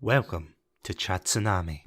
Welcome to Chatsunami.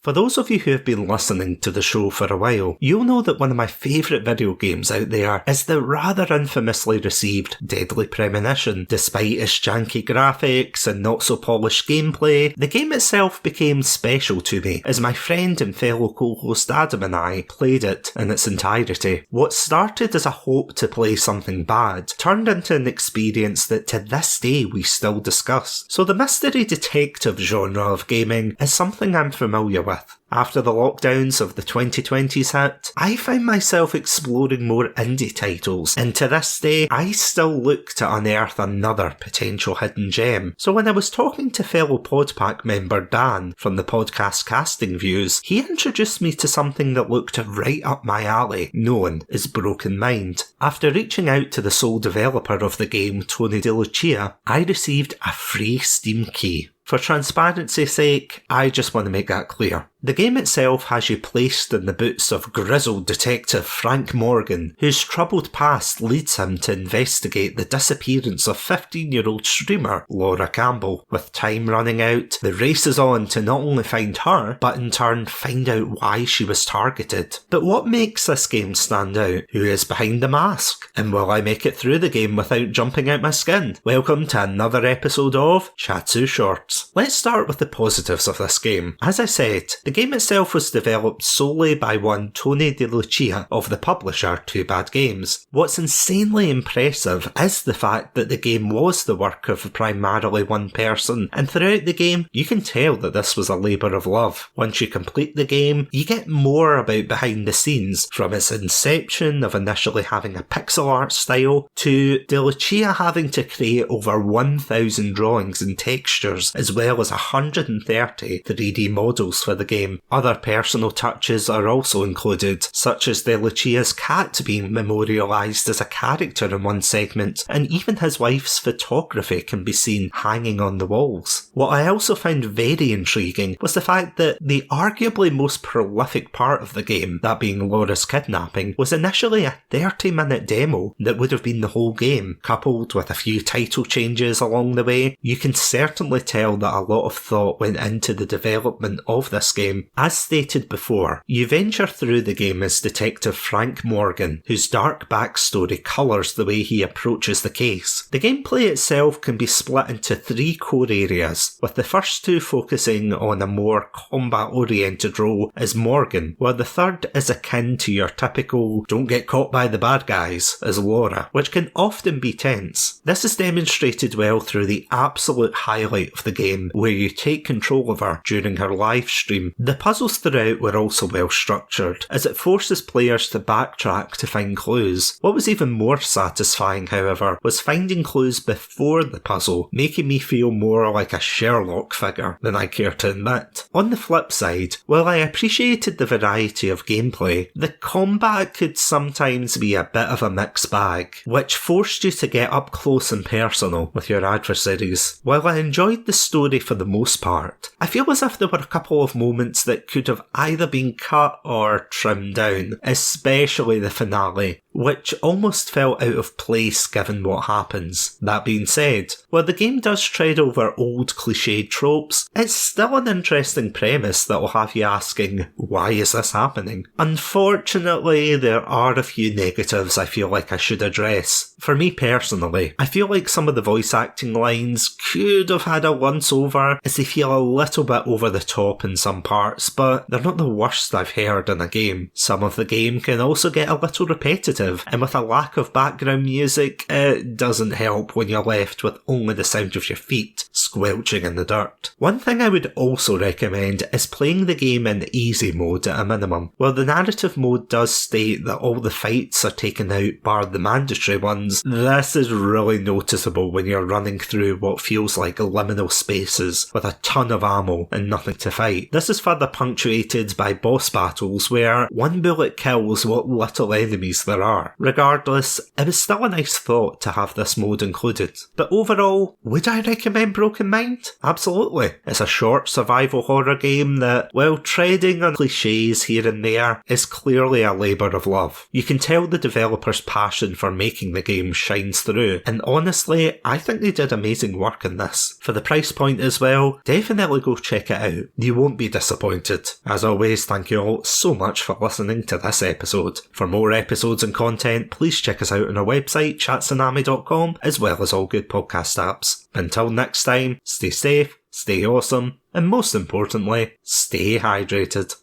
For those of you who have been listening to the show for a while, you'll know that one of my favourite video games out there is the rather infamously received Deadly Premonition. Despite its janky graphics and not so polished gameplay, the game itself became special to me as my friend and fellow co-host Adam and I played it in its entirety. What started as a hope to play something bad turned into an experience that to this day we still discuss. So the mystery detective genre of gaming is something I'm familiar with. After the lockdowns of the 2020s hit, I found myself exploring more indie titles, and to this day, I still look to unearth another potential hidden gem. So when I was talking to fellow Podpack member Dan from the podcast Casting Views, he introduced me to something that looked right up my alley, known as Broken Mind. After reaching out to the sole developer of the game, Tony DeLucia, I received a free Steam key. For transparency's sake, I just want to make that clear. The game itself has you placed in the boots of grizzled detective Frank Morgan, whose troubled past leads him to investigate the disappearance of 15-year-old streamer Laura Campbell. With time running out, the race is on to not only find her, but in turn find out why she was targeted. But what makes this game stand out? Who is behind the mask? And will I make it through the game without jumping out my skin? Welcome to another episode of Chatsu Shorts. Let's start with the positives of this game. As I said, the game itself was developed solely by one Tony DeLucia of the publisher Two Bad Games. What's insanely impressive is the fact that the game was the work of primarily one person, and throughout the game you can tell that this was a labour of love. Once you complete the game, you get more about behind the scenes, from its inception of initially having a pixel art style, to DeLucia having to create over 1,000 drawings and textures, as well as 130 3D models for the game. Other personal touches are also included, such as DeLucia's cat being memorialised as a character in one segment, and even his wife's photography can be seen hanging on the walls. What I also found very intriguing was the fact that the arguably most prolific part of the game, that being Laura's kidnapping, was initially a 30-minute demo that would have been the whole game. Coupled with a few title changes along the way, you can certainly tell that a lot of thought went into the development of this game. As stated before, you venture through the game as Detective Frank Morgan, whose dark backstory colours the way he approaches the case. The gameplay itself can be split into three core areas, with the first two focusing on a more combat-oriented role as Morgan, while the third is akin to your typical don't get caught by the bad guys as Laura, which can often be tense. This is demonstrated well through the absolute highlight of the game, where you take control of her during her live stream. The puzzles throughout were also well structured, as it forces players to backtrack to find clues. What was even more satisfying, however, was finding clues before the puzzle, making me feel more like a Sherlock figure than I care to admit. On the flip side, while I appreciated the variety of gameplay, the combat could sometimes be a bit of a mixed bag, which forced you to get up close and personal with your adversaries. While I enjoyed the story for the most part, I feel as if there were a couple of moments that could have either been cut or trimmed down, especially the finale, which almost felt out of place given what happens. That being said, while the game does tread over old cliched tropes, it's still an interesting premise that will have you asking, why is this happening? Unfortunately, there are a few negatives I feel like I should address. For me personally, I feel like some of the voice acting lines could have had a once over, as they feel a little bit over the top in some parts, but they're not the worst I've heard in a game. Some of the game can also get a little repetitive, and with a lack of background music, it doesn't help when you're left with only the sound of your feet squelching in the dirt. One thing I would also recommend is playing the game in easy mode at a minimum. While the narrative mode does state that all the fights are taken out bar the mandatory ones, this is really noticeable when you're running through what feels like liminal spaces with a ton of ammo and nothing to fight. This is further punctuated by boss battles where one bullet kills what little enemies there are. Regardless, it was still a nice thought to have this mode included. But overall, would I recommend Broken look in mind? Absolutely. It's a short survival horror game that, while treading on cliches here and there, is clearly a labour of love. You can tell the developer's passion for making the game shines through, and honestly, I think they did amazing work in this. For the price point as well, definitely go check it out. You won't be disappointed. As always, thank you all so much for listening to this episode. For more episodes and content, please check us out on our website, chatsunami.com, as well as all good podcast apps. Until next time, stay safe, stay awesome, and most importantly, stay hydrated.